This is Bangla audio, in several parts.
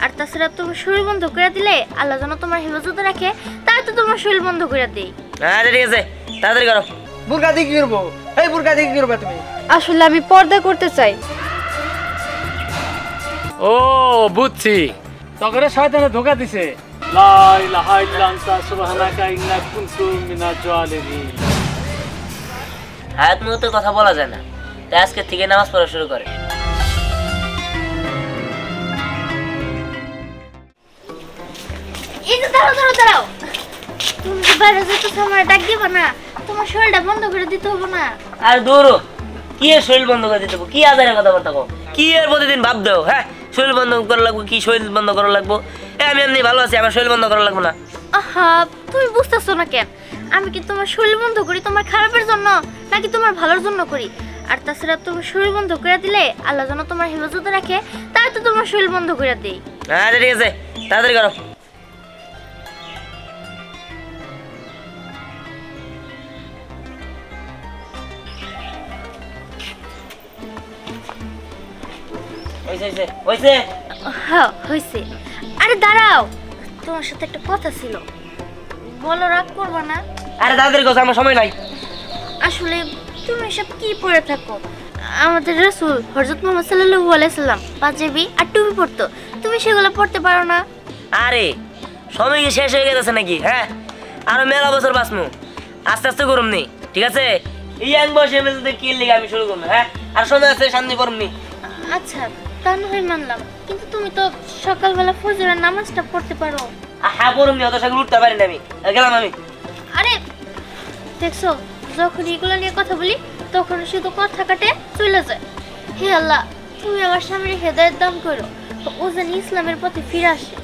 আর তাছাড়া তুমি শরীর বন্ধ করে দিলে আল্লাহ যেন তোমার হেফাজতে রাখে, তাই তো তোমার শরীর বন্ধ করে দেই। আচ্ছা ঠিক আছে, তাড়াতাড়ি করো। বুরকা দিয়ে কি করবো? এই বুরকা দিয়ে কি করবে তুমি? আসলে আমি পর্দা করতে চাই। ও বুঝছি, তখন শয়তানে ধোকা দিছে। লা ইলাহা ইল্লা আনতা সুবহানাকা ইন্নী কুনতু মিনাজ জালিমিন। হায়াত মুহূর্তে কথা বলা যায় না, তাই আজকে থেকে নামাজ পড়া শুরু করে। এই যে দাঁড়াও, তুমি যে বাইরে যেতে সময় ডাক দিবা না, তোমার শরীরটা বন্ধ করে দিতে হবে না? আর দূরও কি এর শরীর বন্ধ করে দিতে হবে? কি আজারের কথাবার্তা কও? কি এর প্রতিদিন ভাব দেও? হ্যাঁ, শরীর বন্ধ করা লাগবো? কি শরীর বন্ধ করা লাগবো? আমি এমনি ভালো আছি, আমার শরীর বন্ধ করা লাগবো না? আহা, তুমি বুঝতেছো না কেন? আমি কি তোমার শরীর বন্ধ করি তোমার খারাপের জন্য নাকি তোমার ভালোর জন্য করি? আর তাছাড়া তুমি শরীর বন্ধ করে দিলে আল্লাহ যেন তোমার হেফাজতে রাখে, তাই তো তোমার শরীর বন্ধ করে দেই। আচ্ছা ঠিক আছে, তাড়াতাড়ি করো। হ্যাঁ হয়েছে। আরে দাঁড়াও, তোমার সাথে একটা কথা ছিল, বলো, রাগ করবা না? আরে তাড়াতাড়ি করো, আমার সময় নাই। আসলে তুমি এসব কি পরে থাকো? আমাদের রাসূল হযরত মুহাম্মদ সাল্লাল্লাহু আলাইহি সাল্লাম পাঞ্জাবি আর টুপি পরতো, তুমি সেগুলো পরতে পারো না? আরে সময় কি শেষ হয়ে গেছে নাকি? হ্যাঁ, আরো মেলা বছর বাঁচমু, আস্তে আস্তে করুম নি, ঠিক আছে? এই এক বছরের মধ্যে কি লিগে আমি শুরু করবো? হ্যাঁ, আর সময় আছে, শান্তি করুম নি। আচ্ছা, তা না হয় মানলাম, কিন্তু তুমি তো সকালবেলা ফজরের নামাজটা পড়তে পারো। হ্যাঁ পড়ুম নি, অত সকালে উঠতে পারি না আমি, গেলাম আমি। আরে দেখছো, যখন এগুলো নিয়ে কথা বলি তখন শুধু কথা কাটে চলে যায়। হে আল্লাহ, তুমি আমার স্বামীর হেদায়েত দান করো, ও যেন ইসলামের পথে ফিরে আসে।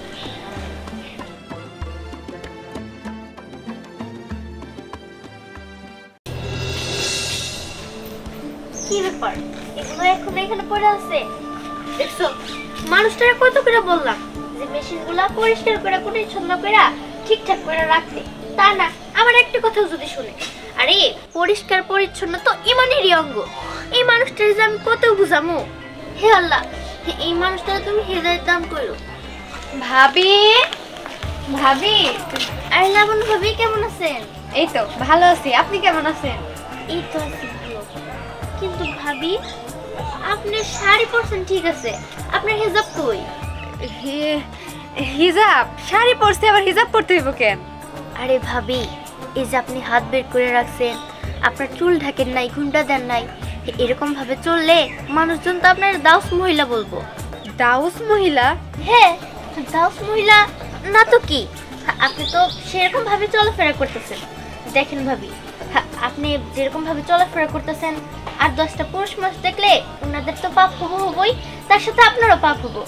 কি ব্যাপার, এগুলো এখন এখানে পড়ে আছে? দেখছো, মানুষটারে কত করে বললাম যে মেশিনগুলা পরিষ্কার করে পরিচ্ছন্ন করে ঠিকঠাক করে রাখতে, তা না, আমার একটা কথা যদি শুনে। আরে পরিষ্কার পরিচ্ছন্ন তো ইমানেরই অঙ্গ, এই মানুষটারে যে আমি কত বুঝামু। হে আল্লাহ, এই মানুষটারে তুমি হেদায়েত দান করো। ভাবি, ভাবি। আরে লাবণ্য ভাবি, কেমন আছেন? এই তো ভালো আছি, আপনি কেমন আছেন? এই তো আছি ভালো, কিন্তু ভাবি আপনি শাড়ি পরছেন ঠিক আছে, আপনার হিজাব কই? হিজাব? শাড়ি পরছি, আবার হিজাব পরতে হইব কেন? আরে ভাবি, এই যে আপনি হাত বের করে রাখছেন, আপনার চুল ঢাকেন নাই, ঘুমটা দেন নাই, এরকম ভাবে চললে মানুষজন তো আপনার দাউস মহিলা বলবো। দাউস মহিলা? হ্যাঁ, দাউস মহিলা না তো কি? আপনি তো সেরকম ভাবে চলাফেরা করতেছেন। দেখেন ভাবি, আপনি যেরকম ভাবে চলাফেরা করতেছেন আর 10টা পুরুষ মানুষ দেখলে ওনাদের তো পাপ হবই, তার সাথে আপনারও পাপ হবো।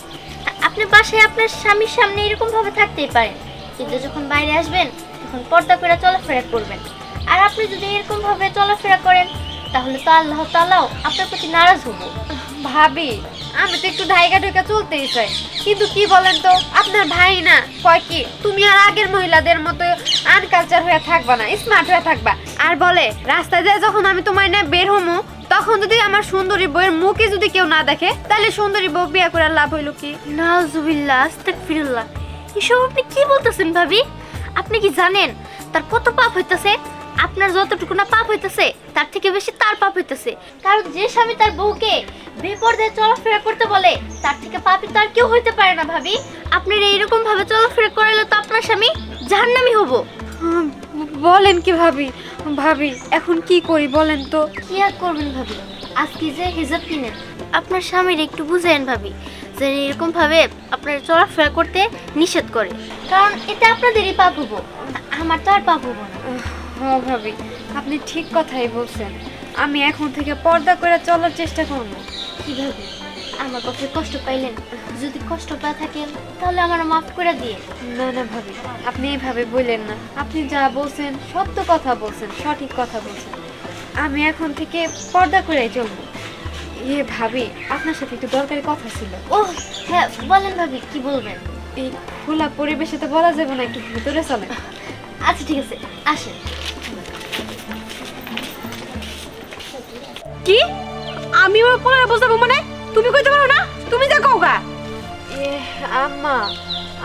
আপনি বাসায় আপনার স্বামীর সামনে এরকম ভাবে থাকতেই পারেন, কিন্তু যখন বাইরে আসবেন তখন পর্দা করে চলাফেরা করবেন। আর আপনি যদি এরকম ভাবে চলাফেরা করেন তাহলে তো আল্লাহ তাআলাও আপনার প্রতি নারাজ হবো। ভাবি, আমি তো একটু ঢাইকা ঢাইকা চলতেই চাই, কিন্তু কি বলেন তো, আপনার ভাই না কয় কি তুমি আর আগের মহিলাদের মতো আনকালচার হয়ে থাকবা না, স্মার্ট হয়ে থাকবা। আর বলে রাস্তায় যায় যখন আমি তোমায় না বের হমু, তখন যদি আমার সুন্দরী বউয়ের মুখে যদি কেউ না দেখে, তাহলে সুন্দরী বউ বিয়ে করে লাভ হইল কি? নাউজুবিল্লাহ, আস্তাগফিরুল্লাহ, এসব আপনি কি বলতেছেন ভাবি? আপনি কি জানেন তার কত পাপ হইতেছে? আপনার যতটুকু না পাপ হইতেছে তার থেকে বেশি তার পাপ হইতেছে। কারণ যে স্বামী তার বউকে বেপরদায় চলাফেরা করতে বলে, তার থেকে পাপী তার কেউ হইতে পারে না ভাবি। আপনার এইরকম ভাবে চলাফেরা করালে তো আপনার স্বামী জাহান্নামী হবো। বলেন কি ভাবি? ভাবি এখন কি করি বলেন তো? কি আর করবেন ভাবি, আজকে যে হিজাব কিনেন, আপনার স্বামীর একটু বুঝাইন ভাবি, যে এরকম ভাবে আপনার চলাফেরা করতে নিষেধ করে, কারণ এতে আপনাদেরই পাপ হবো, আমার তো আর পাপ হবো না। হ্যাঁ ভাবি, আপনি ঠিক কথাই বলছেন, আমি এখন থেকে পর্দা করে চলার চেষ্টা করব। কিভাবে? আমার কথা কষ্ট পাইলেন? যদি কষ্ট পায় থাকেন তাহলে আমার মাফ করে দিয়ে। না না ভাবি, আপনি এইভাবে বললেন না, আপনি যা বলছেন সত্য কথা বলছেন, সঠিক কথা বলছেন। আমি এখন থেকে পর্দা করে চলবো। ভাবি, আপনার সাথে একটু দরকারি কথা ছিল। ও হ্যাঁ, বলেন ভাবি, কি বলবেন? এই খোলা পরিবেশে তো বলা যাবে না, একটু ভিতরে চলে। আচ্ছা ঠিক আছে, আসেন। কি? আমি ওর কোলে বসে থাকবো মানে? তুমি কইতে পারো না? তুমি যা কওগা। আম্মা,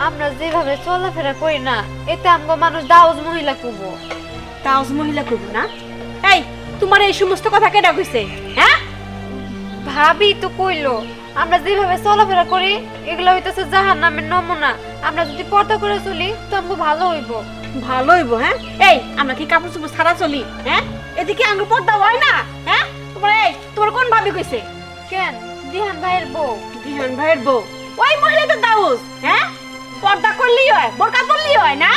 আমরা যেভাবে চলাফেরা করি না, এতে আমগো মানুষ দাউজ মহিলা কইবো। তাওজ মহিলা কইব না? এই তোমার এই সমস্ত কথা কেডা কইছে? হ্যাঁ, ভাবি তো কইলো আমরা যেভাবে চলাফেরা করি এগুলো হইতেছে জাহান্নামের নমুনা। আমরা যদি পর্দা করে চলি তো আমগো ভালো হইব। ভালো হইব। হ্যাঁ, এই আমরা কি কাপড় চোপড় ছাড়া চলি? হ্যাঁ, এদিকে আঙ্গুর পর্দা হয় না? হ্যাঁ, তোমার কোন ভাবি কইছে? কেন, দিহান ভাইয়ের বউ। দিহান ভাইয়ের বউ ওই মহিলাদের দাউজ। হ্যাঁ, পর্দা করলেই হয়, বোরকা পরলেই হয় না?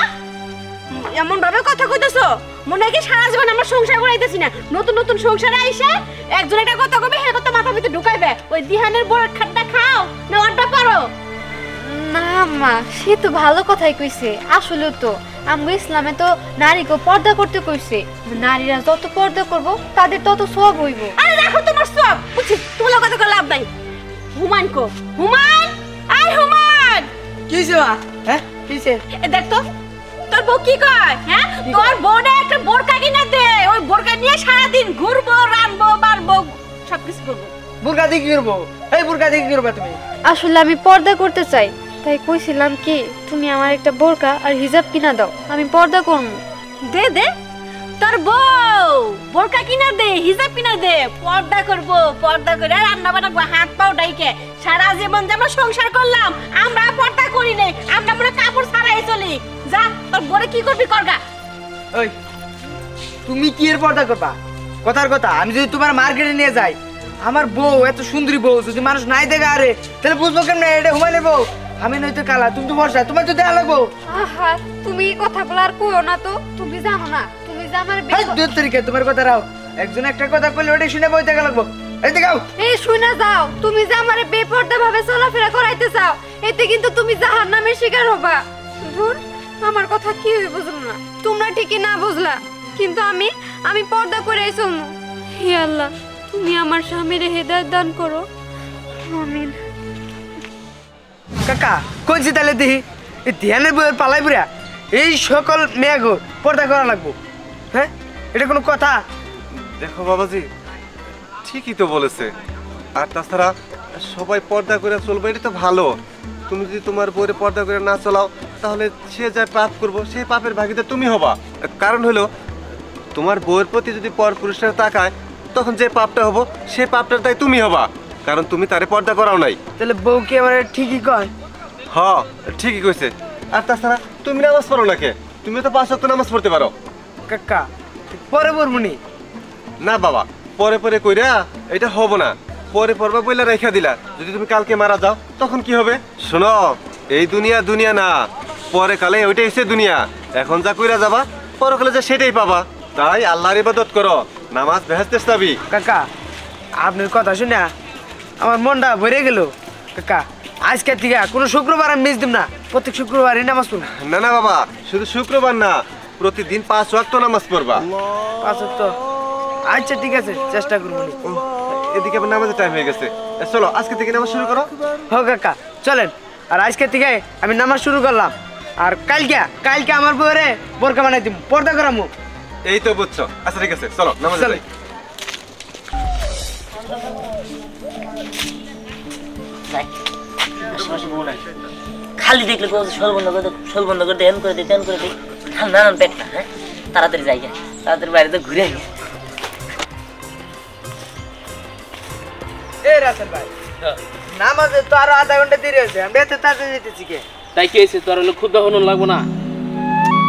এমন ভাবে কথা কইতেছো মনে হয় কি সারা জীবন আমরা সংসার করাইতেছি না। নতুন নতুন সংসারে আইসা একজন একটা কথা কবে, হে কথা মাথা ভিতরে ঢুকাইবে। ওই দিহানের বড় খাটটা খাও না আড্ডা পারো? না মা, সে তো ভালো কথাই কইছে। আসলে তো আমগো ইসলামে তো নারীকে পর্দা করতে কইছে। নারীরা যত পর্দা করব তাদের তত সওয়াব হইব। আরে রাখো তোমার সব, বুঝছি তোমার কথা কই লাভ নাই। Human co, human, I human. কিছে মা? হ্যাঁ কিছে? এ দেখ তো তোর বউ কি কয়? হ্যাঁ, তোর বউরে একটা বোরকা কিনে দে। ওই বোরকা নিয়ে সারা দিন ঘুরবো, রানবো, বাড়বো, সবকিছু করবো। বুরকা দিয়ে কি করবো? এই বুরকা দিয়ে কি করবে তুমি? আসলে আমি পর্দা করতে চাই, তাই কইছিলাম কি তুমি আমার একটা বোরকা আর হিজাব কিনা দাও, আমি পর্দা করব। দে দে, তোর বউ বোরকা কিনা দে, হিজাব কিনা দে, পর্দা করবো, পর্দা করে রান্না বান্না হাত পাও ডাইকে। সারা জীবন যে আমরা সংসার করলাম, আমরা পর্দা করি নাই, আমরা মনে কাপড় ছাড়াই চলি। যা তোর বউরে কি করবি করগা। ওই তুমি কি এর পর্দা করবা? কথার কথা, আমি যদি তোমার মার্কেটে নিয়ে যাই, আমার বউ এত সুন্দরী বউ যদি মানুষ নাই দেখে আরে, তাহলে বুঝবো কেমন এটা হুমায়ুনের বউ? আমি নয়তো কালা, তুমি তো বর্ষা, তোমার তো দেয়া লাগবো। আহা, তুমি এই কথাগুলো আর কইও না তো। তুমি জানো না তুমি যে আমার এই দুই তরিকা তোমার কথা রাও, একজন একটা কথা কইলে ওটা শুনে বই দেখা লাগবো। এই দেখাও। এই শুনে যাও, তুমি যে আমারে বেপরদা ভাবে চলাফেরা করাইতে চাও, এতে কিন্তু তুমি জাহান্নামের শিকার হবা। ধুর, আমার কথা কি হই বুঝলো না। তোমরা ঠিকই না বুঝলা, কিন্তু আমি পর্দা করে চলমু। হে আল্লাহ, তুমি আমার স্বামীর হেদায়েত দান করো, আমিন। কাকা কোনছি তাহলে দেখি এই ধ্যানের বইয়ের পালাই বুড়া এই সকল মেয়েগো পর্দা করা লাগবো? হ্যাঁ, এটা কোনো কথা? দেখো বাবাজি, ঠিকই তো বলেছে। আর তাছাড়া সবাই পর্দা করে চলবে, এটা তো ভালো। তুমি যদি তোমার বউরে পর্দা করে না চলাও, তাহলে সে যা পাপ করবো সেই পাপের ভাগিদার তুমি হবা। কারণ হলো তোমার বউয়ের প্রতি যদি পর পুরুষরা তাকায়, তখন যে পাপটা হবো সেই পাপটার তাই তুমি হবা, কারণ তুমি তারে পর্দা করাও নাই। তাহলে বউ কি আমার ঠিকই কয়? হ, ঠিকই কইছে। আর তাছাড়া তুমি নামাজ পড়ো না কে? তুমি তো 5 ওয়াক্ত নামাজ পড়তে পারো। কাকা পরে পড়বনি? না বাবা, পরে পরে কইরা এটা হবো না। পরে পড়বা বইলা রেখা দিলা, যদি তুমি কালকে মারা যাও তখন কি হবে? শোনো, এই দুনিয়া দুনিয়া না, পরে কালে ওইটাই হচ্ছে দুনিয়া। এখন যা কইরা যাবা, পরকালে যা সেটাই পাবা। তাই আল্লাহর ইবাদত করো, নামাজ বেহেশতের চাবি। কাকা আপনার কথা শুনে আমার মনটা ভরে গেল। কাকা আজকে থেকে কোনো শুক্রবার আমি মিস দিব না, প্রত্যেক শুক্রবারই নামাজ পড়ব। না না বাবা, শুধু শুক্রবার না, প্রতিদিন 5 ওয়াক্ত নামাজ পড়বা। 5 ওয়াক্ত? আচ্ছা ঠিক আছে, চেষ্টা করবো। এদিকে আবার নামাজের টাইম হয়ে গেছে। চলো আজকে থেকে নামাজ শুরু করো। হোক কাকা চলেন। আর আজকে থেকে আমি নামাজ শুরু করলাম। আর কালকে আমার বউরে বোরকা বানাই দিব, পর্দা করামু। এই তো বুঝছো। আচ্ছা ঠিক আছে, চলো নামাজ যাই। খালি দেখলে শোল বন্ধ করে শোল বন্ধ করে দেন করে দিই দেন করে দিই। নানান পেট না। হ্যাঁ, তাড়াতাড়ি যাই, তাড়াতাড়ি বাইরে তো ঘুরে আই। এ রাসেল ভাই, নামাজে তো আরো আধা ঘন্টা দেরি হয়েছে, আমরা এত তাড়াতাড়ি যেতেছি কে? তাই কি হয়েছে? তোর হলো খুদ হনুন লাগবো না?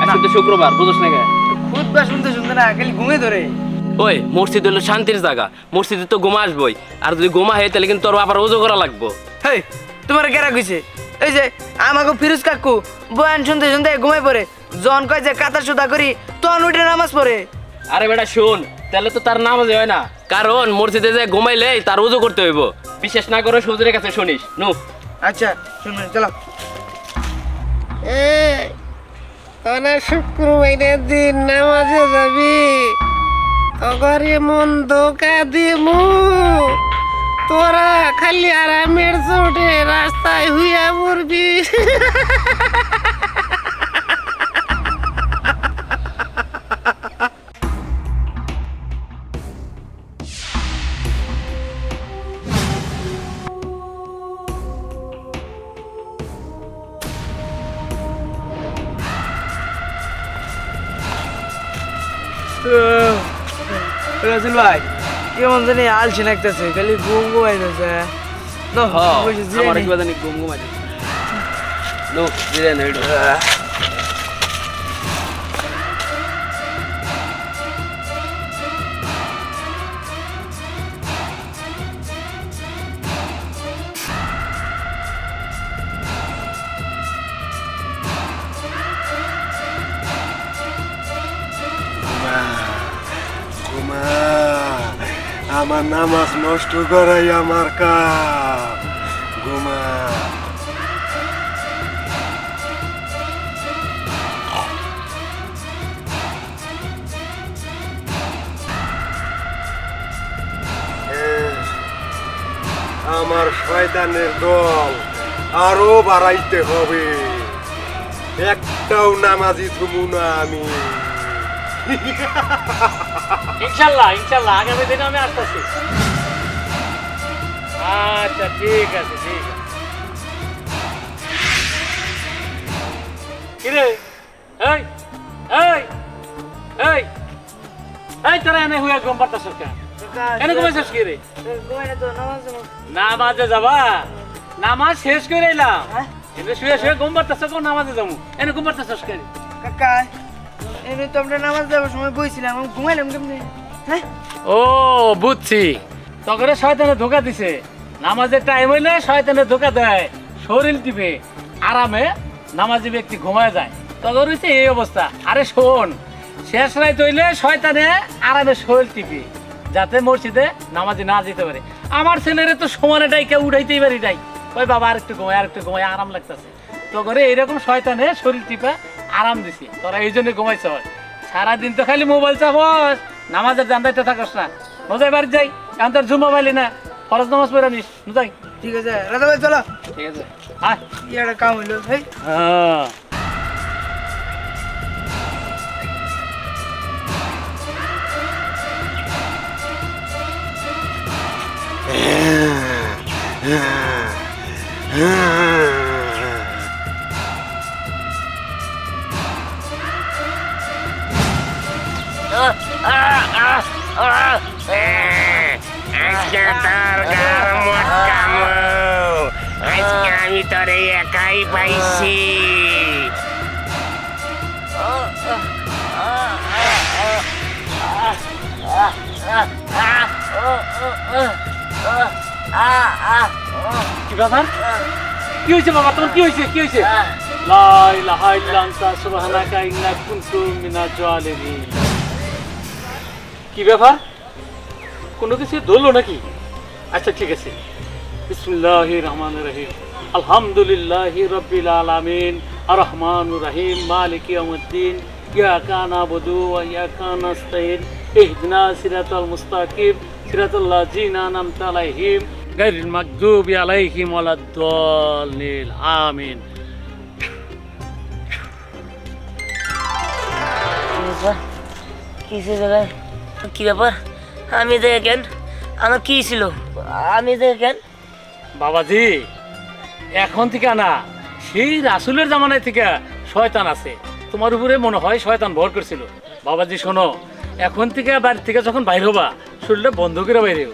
আজকে তো শুক্রবার, বুঝছ না কে? খুতবা শুনতে শুনতে না খালি ঘুমে ধরে। ওই মসজিদ হলো শান্তির জায়গা, মসজিদে তো গোমা আসবই। আর যদি গোমা হয় তাহলে কিন্তু তোর আবার ওজো করা লাগবো। হেই, তোমার কেরা কইছে? এই যে আমাকে ফিরোজ কাকু বয়ান শুনতে শুনতে ঘুমাই পড়ে, জন কয় যে কাতার সুদা করি তখন উঠে নামাজ পড়ে। আরে বেটা শোন, তাহলে তো তার নামাজ হয় না, কারণ মসজিদে যে ঘুমাইলে তার ওজো করতে হইব। বিশেষ না করে হুজুরের কাছে শুনিস নু। আচ্ছা শুনুন, চলো। তোরা শুক্রবারের দিন নামাজে যাবি, তগরে মন ধোকা দিমু। তোরা খালি আরামের চোটে রাস্তায় হুইয়া পড়বি। রাসেল ভাই কেমন জানি আলসি লাগতেছে, খালি ঘুম ঘুমাইতেছে। আমার কি জানি ঘুম ঘুমাই নো জিরে না এটা আমার নামাজ নষ্ট করাই আমার কাজ। ঘুমা আমার শয়তানের দল আরো বাড়াইতে হবে, একটাও নামাজি থুমু না আমি। ইনশাল্লাহ ইনশাল্লাহ আগামী দিনে আমি আসতেছি। আচ্ছা ঠিক আছে ঠিক আছে। কিরে এই এই এই এই তোরা এনে হুয়া ঘুম পারতাছ কেন? এনে ঘুমাইছিস কি রে? নামাজে যাবা? নামাজ শেষ করে এলাম, এনে শুয়ে শুয়ে ঘুম পারতাছ, কোন নামাজে যাবো? এনে ঘুম পারতাছ কেন? কাকা এনে তো আমরা নামাজ যাওয়ার সময় বইছিলাম, আমি ঘুমাইলাম কেমনে? হ্যাঁ ও বুঝছি, তখন শয়তানে ধোকা দিছে। নামাজের টাইম হইলে শয়তানে ধোকা দেয়, শরীর টিপে আরামে নামাজি ব্যক্তি ঘুমায় যায়, তখন হইছে এই অবস্থা। আরে শোন, শেষ রাত হইলে শয়তানে আরামে শরীর টিপে যাতে মসজিদে নামাজি না যেতে পারে। আমার ছেলেরে তো সমানে ডাইকে উঠাইতেই পারি নাই, ওই বাবা আরেকটু ঘুমাই আরাম লাগতেছে, তখন এইরকম শয়তানে শরীর টিপে আরাম দিছি। তোরা এই জন্য ঘুমাইছ, সারাদিন তো খালি মোবাইল চাপস, নামাজের জানতে থাকস না। মজাই বাড়ি যাই, এখন তোর জুম্মা পাইলি না, ফরজ নামাজ পড়ে নিস যাই। ঠিক আছে রাজা ভাই চলো। ঠিক আছে আয়, ইয়ার কাম হইলো। হেই হ্যাঁ আমি তোরে একাই পাইছি। কি ব্যাপার? কি হয়েছে বাবা তোমার? কি হয়েছে? কি হয়েছে? লা ইলাহা ইল্লা আনতা সুবহানাকা ইন্নী কুনতু মিনাজ জালিমিন। কি ব্যাপার? কোনো কিছু ধরলো নাকি? আচ্ছা ঠিক আছে, বিসমিল্লাহির রহমানির রহিম, আলহামদুলিল্লাহি রাব্বিল আলামিন, আর রহমানুর রহিম, মালিকি ইয়াউমিদ্দিন, ইয়াকা নাবুদু ওয়া ইয়াকা নাস্তাইন, ইহদিনা সিরাতাল মুস্তাকিম, সিরাতাল লাযিনা আন'আমতা আলাইহিম, গায়রিল মাগদুবি আলাইহিম ওয়ালাদ-দাল্লিন, আমিন। কি ব্যাপার? আমি দেখেন আমার কি ছিল, আমি দেখেন বাবাজি এখন থেকে না, সেই রাসূলের জামানায় থেকে শয়তান আছে তোমার উপরে, মনে হয় শয়তান ভর করছিল। বাবাজি শোনো, এখন থেকে বাড়ি থেকে যখন বাইর হবা শরীরটা বন্ধ করে বাইরেও,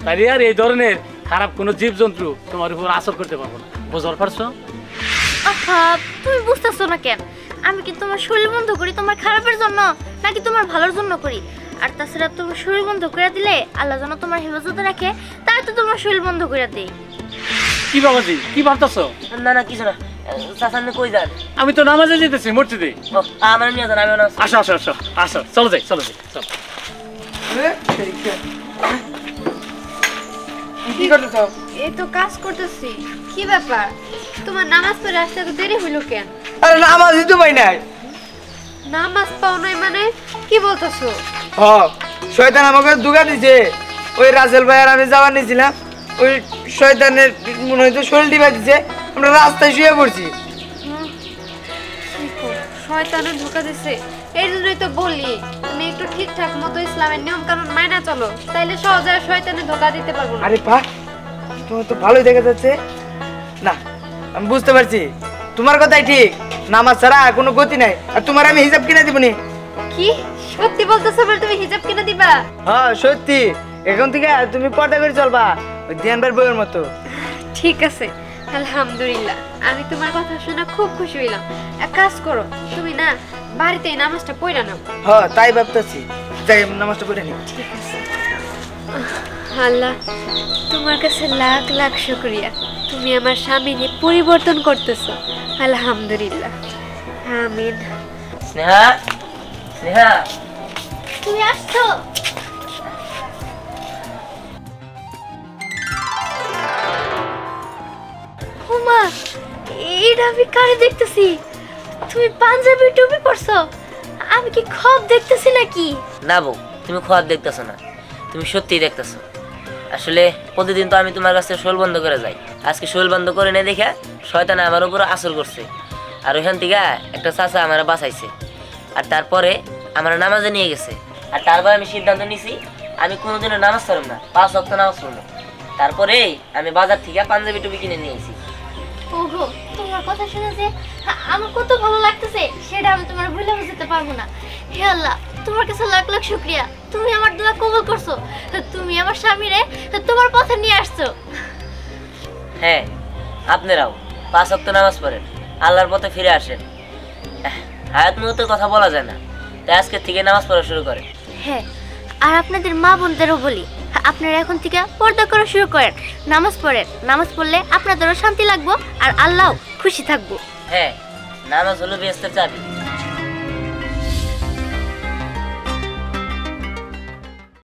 তাই আর এই ধরনের খারাপ কোনো জীবজন্তু তোমার উপর আসর করতে পারবো না, বুঝতে পারছো? আহা তুমি বুঝতেছো না কেন? আমি কি তোমার শরীর বন্ধ করি তোমার খারাপের জন্য নাকি তোমার ভালোর জন্য করি? আর তাছাড়া তোমার শরীর বন্ধ করে দিলে আল্লাহ যেন তোমার হেফাজতে রাখে, তাই তো তোমার শরীর বন্ধ করে দেই। কি বাবাজি কি ভাবতেছো? না না কিছু না। চাচা আপনি কই যান? আমি তো নামাজে যেতেছি মসজিদে। আমার নিয়ে যান, আমি আসো আসো আসো আসো, চলো যাই চলো যাই চলো। কি করতেছ? এই তো কাজ করতেছি। কি ব্যাপার, তোমার নামাজ পড়ে আসতে তো দেরি হইলো কেন? আরে নামাজই তো পাই নাই। নামাজ পাও নাই মানে কি বলতেছো? হ শয়তান আমাকে দুগা দিছে। ওই রাসেল ভাই আর আমি যাওয়ার নিয়েছিলাম, ওই শয়তানের মনে হয়তো শরীর টিপা দিছে, আমরা রাস্তায় শুয়ে পড়ছি। শয়তানে ধোকা দিছে, এই জন্যই তো বলি তুমি একটু ঠিকঠাক মতো ইসলামের নিয়ম কানুন মাইনা চলো, তাইলে সহজে শয়তানে ধোকা দিতে পারবো না। আরে বাহ, তোমার তো ভালোই দেখা যাচ্ছে। না আমি বুঝতে পারছি, তোমার কথাই ঠিক, নামাজ ছাড়া কোনো গতি নাই। আর তোমার আমি হিসাব কিনে দিব নি। কি সত্যি বলতেছো আমার তুমি হিজাব কিনে দিবা? হ্যাঁ সত্যি, এখন থেকে তুমি পর্দা করে চলবা ওই ধ্যান ভাইয়ের বউয়ের মতো। ঠিক আছে, আলহামদুলিল্লাহ, আমি তোমার কথা শুনে খুব খুশি হইলাম। এক কাজ করো, তুমি না বাড়িতেই নামাজটা পড়া নাও। হ্যাঁ তাই ভাবতেছি, যাই নামাজটা পড়ে নি। ঠিক আছে। আল্লাহ, তোমার কাছে লাখ লাখ শুকরিয়া, তুমি আমার স্বামীকে পরিবর্তন করতেছো। আলহামদুলিল্লাহ, আমিন। স্নেহা, স্নেহা, তুমি আসছো? হুমা, এটা আমি কারে দেখতেছি? তুমি পাঞ্জাবি টুপি পরছো, আমি কি খব দেখতেছি নাকি? না বউ, তুমি খোয়াব দেখতেছো না, তুমি সত্যিই দেখতেছো। আসলে প্রতিদিন তো আমি তোমার কাছে শোল বন্ধ করে যাই, আজকে শোল বন্ধ করে নেই দেখে শয়তানে আমার উপর আসর করছে। আর ওইখান থেকে একটা চাচা আমার বাঁচাইছে, আর তারপরে আমার নামাজে নিয়ে গেছে। আর তারপর আমি সিদ্ধান্ত নিছি আমি কোনোদিনও নামাজ পড়ব না, 5 ওয়াক্ত নামাজ পড়ব। তারপরে আমি বাজার থেকে পাঞ্জাবি টুপি কিনে নিয়েছি। ওহো, তোমার কথা শুনে যে আমার কত ভালো লাগতেছে সেটা আমি তোমার ভুলে বুঝতে পারবো না। হে আল্লাহ, তোমার কাছে লাখ লাখ শুকরিয়া, তুমি আমার দোয়া কবুল করছো, তুমি আমার স্বামীরে তোমার পথে নিয়ে আসছো। হ্যাঁ, আপনারাও 5 ওয়াক্ত নামাজ পড়েন, আল্লাহর পথে ফিরে আসেন। হায়াত মুহূর্তের কথা বলা যায় না, তাই আজকের থেকে নামাজ পড়া শুরু করেন। হ্যাঁ, আর আপনাদের মা বোনদেরও বলি, আপনারা এখন থেকে পর্দা করা শুরু করেন, নামাজ পড়েন। নামাজ পড়লে আপনাদেরও শান্তি লাগবো আর আল্লাহও খুশি থাকবো। হ্যাঁ, নামাজ হলো বেহেশতের চাবি।